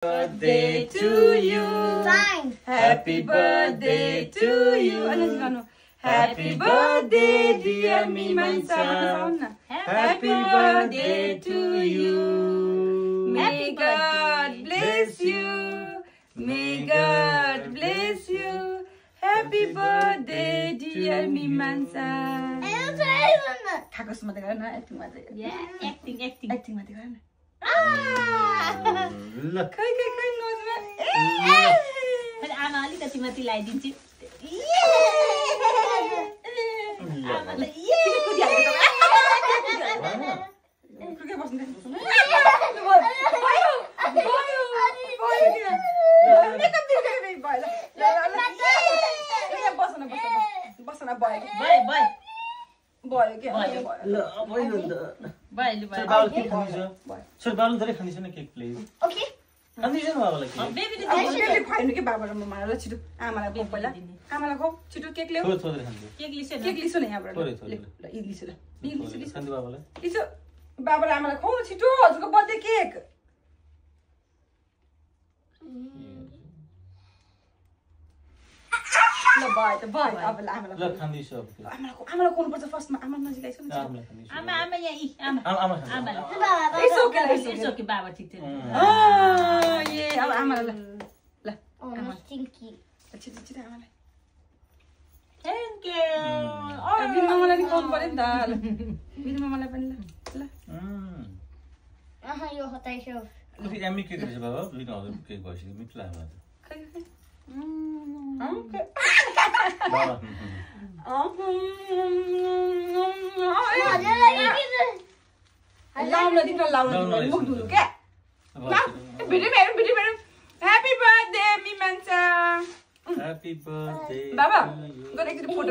birthday to you. Happy birthday to you. Happy birthday dear Mimansa. Happy birthday to you. May God bless you. May God bless you. Happy birthday dear Mimansa. Kagus mati karena acting mati. Yeah, acting. Acting mati karena. Look. Kai nozma. But I'm only the Timothy lighting chip. Okay. Condition बाबालाई के Baby, अहिले खुवाइनु के बाबा र मम्मालाई छिटो आमालाई खुवाउ पहिला आमालाई खुवाउ छिटो केक ल्याऊ थोरै थोरै खान्छ केक लिसो न यहाँबाट थोरै थोरै ल यी लिसो ल लिसो खान्छ बाबालाई लिसो बाबा र आमालाई खुवाउ छिटो हजुरको बर्थडे केक ल बाय त बाय अब ल आमालाई ल खान्दै छु अब आमालाई खुवाउनु पर्छ फर्स्टमा आमा नजिक आइसक्नु छ आमालाई खान्दै छु आमा यहाँ आमा It's okay बाबा ठिक छ ये अब आमालाई ल Stinky. छिटो आमालाई Thank you. बिनु मामालाई नि खुवाउनु पर्यो नि त ल बिनु मामालाई पनि ल यो हताइ छ फेरि एमी केक रहेछ बाबा लिनु हजुर केक भइसक्यो मिठो लाग्यो मलाई Happy birthday, Mimansa. Happy birthday. Baba, go next to the photo.